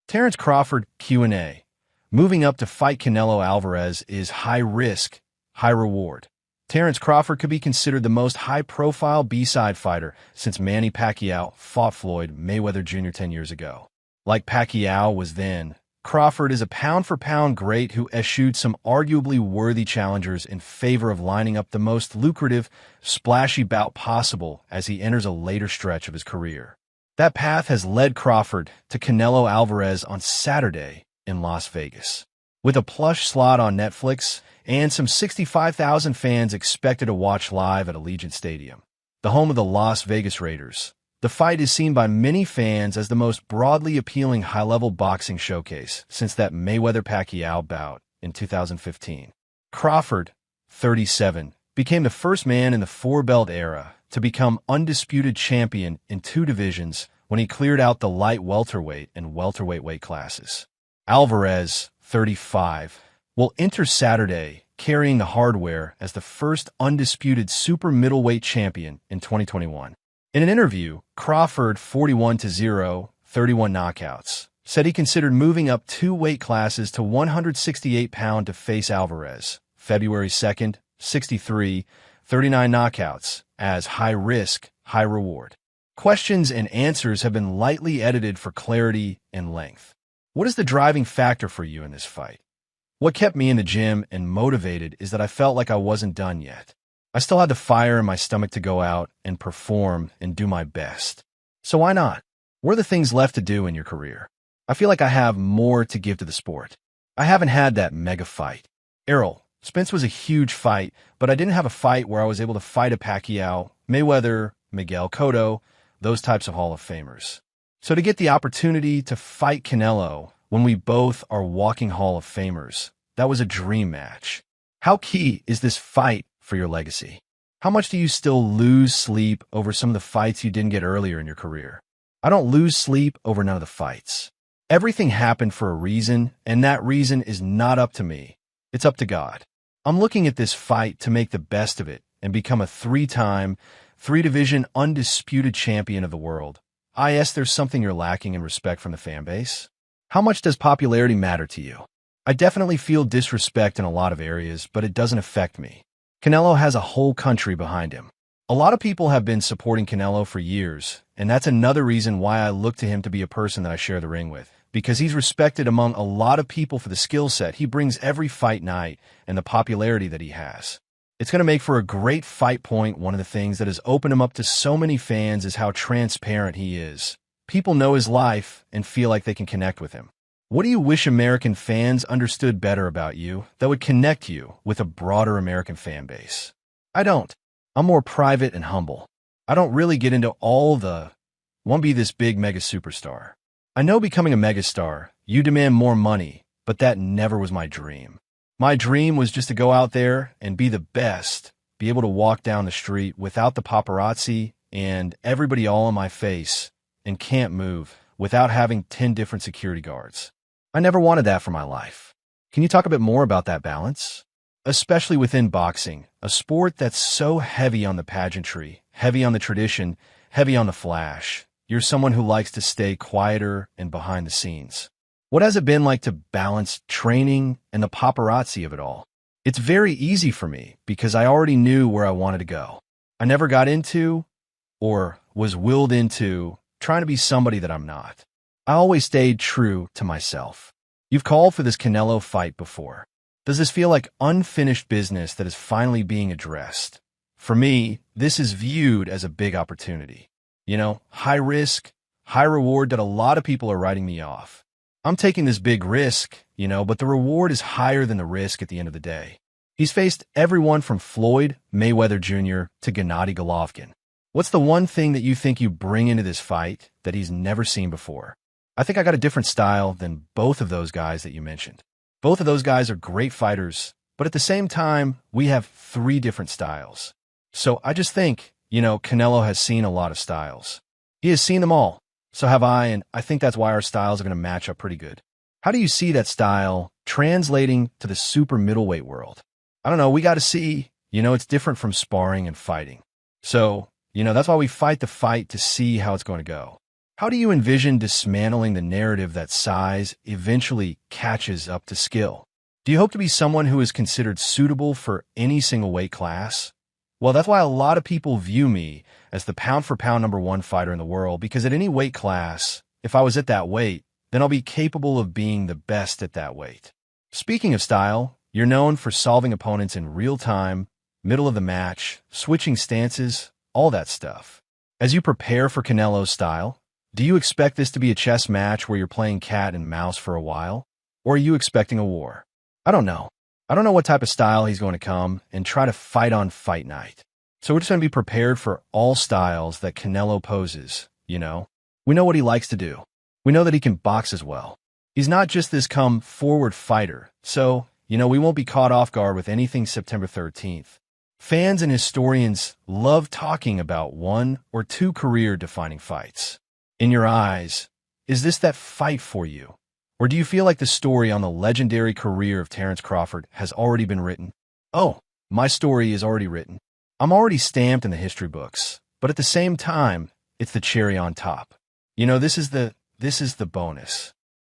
Terence Crawford Q&A. Moving up to fight Canelo Álvarez is high risk, high reward. Terence Crawford could be considered the most high-profile B-side fighter since Manny Pacquiao fought Floyd Mayweather Jr. 10 years ago. Like Pacquiao was then, Crawford is a pound-for-pound great who eschewed some arguably worthy challengers in favor of lining up the most lucrative, splashy bout possible as he enters a later stretch of his career. That path has led Crawford to Canelo Álvarez on Saturday in Las Vegas. With a plush slot on Netflix and some 65,000 fans expected to watch live at Allegiant Stadium, the home of the Las Vegas Raiders, the fight is seen by many fans as the most broadly appealing high-level boxing showcase since that Mayweather-Pacquiao bout in 2015. Crawford, 37, became the first man in the four-belt era to become undisputed champion in two divisions when he cleared out the light welterweight and welterweight weight classes. Álvarez, 35, will enter Saturday carrying the hardware as the first undisputed super middleweight champion in 2021. In an interview, Crawford, 41-0, 31 knockouts, said he considered moving up two weight classes to 168-pound to face Álvarez, February 2nd, 63, 39 knockouts, as high risk, high reward. Questions and answers have been lightly edited for clarity and length. What is the driving factor for you in this fight? What kept me in the gym and motivated is that I felt like I wasn't done yet. I still had the fire in my stomach to go out and perform and do my best. So why not? What are the things left to do in your career? I feel like I have more to give to the sport. I haven't had that mega fight. Errol Spence was a huge fight, but I didn't have a fight where I was able to fight a Pacquiao, Mayweather, Miguel Cotto, those types of Hall of Famers. So to get the opportunity to fight Canelo when we both are walking Hall of Famers, that was a dream match. How key is this fight for your legacy? How much do you still lose sleep over some of the fights you didn't get earlier in your career? I don't lose sleep over none of the fights. Everything happened for a reason, and that reason is not up to me. It's up to God. I'm looking at this fight to make the best of it and become a three-time, three-division undisputed champion of the world. There's something you're lacking in respect from the fan base? How much does popularity matter to you? I definitely feel disrespect in a lot of areas, but it doesn't affect me. Canelo has a whole country behind him. A lot of people have been supporting Canelo for years, and that's another reason why I look to him to be a person that I share the ring with, because he's respected among a lot of people for the skill set he brings every fight night and the popularity that he has. It's going to make for a great fight point. One of the things that has opened him up to so many fans is how transparent he is. People know his life and feel like they can connect with him. What do you wish American fans understood better about you that would connect you with a broader American fan base? I don't. I'm more private and humble. I don't really get into all the, won't be this big mega superstar. I know becoming a megastar, you demand more money, but that never was my dream. My dream was just to go out there and be the best, be able to walk down the street without the paparazzi and everybody all in my face and can't move without having 10 different security guards. I never wanted that for my life. Can you talk a bit more about that balance? Especially within boxing, a sport that's so heavy on the pageantry, heavy on the tradition, heavy on the flash. You're someone who likes to stay quieter and behind the scenes. What has it been like to balance training and the paparazzi of it all? It's very easy for me because I already knew where I wanted to go. I never got into or was willed into trying to be somebody that I'm not. I always stayed true to myself. You've called for this Canelo fight before. Does this feel like unfinished business that is finally being addressed? For me, this is viewed as a big opportunity. High risk, high reward that a lot of people are writing me off. I'm taking this big risk, but the reward is higher than the risk at the end of the day. He's faced everyone from Floyd Mayweather Jr. to Gennady Golovkin. What's the one thing that you think you bring into this fight that he's never seen before? I think I got a different style than both of those guys that you mentioned. Both of those guys are great fighters, but at the same time, we have three different styles. So I just think, Canelo has seen a lot of styles. He has seen them all. So have I, and I think that's why our styles are going to match up pretty good. How do you see that style translating to the super middleweight world? I don't know, we got to see. It's different from sparring and fighting. So, that's why we fight the fight to see how it's going to go. How do you envision dismantling the narrative that size eventually catches up to skill? Do you hope to be someone who is considered suitable for any single weight class? Well, that's why a lot of people view me as the pound-for-pound #1 fighter in the world, because at any weight class, if I was at that weight, then I'll be capable of being the best at that weight. Speaking of style, you're known for solving opponents in real time, middle of the match, switching stances, all that stuff. As you prepare for Canelo's style, do you expect this to be a chess match where you're playing cat and mouse for a while? Or are you expecting a war? I don't know. I don't know what type of style he's going to come and try to fight on fight night. So we're just going to be prepared for all styles that Canelo poses, you know? We know what he likes to do. We know that he can box as well. He's not just this come-forward fighter, so, we won't be caught off guard with anything September 13th. Fans and historians love talking about 1 or 2 career-defining fights. In your eyes, is this that fight for you? Or do you feel like the story on the legendary career of Terence Crawford has already been written? Oh, my story is already written. I'm already stamped in the history books, but at the same time, it's the cherry on top. This is the bonus.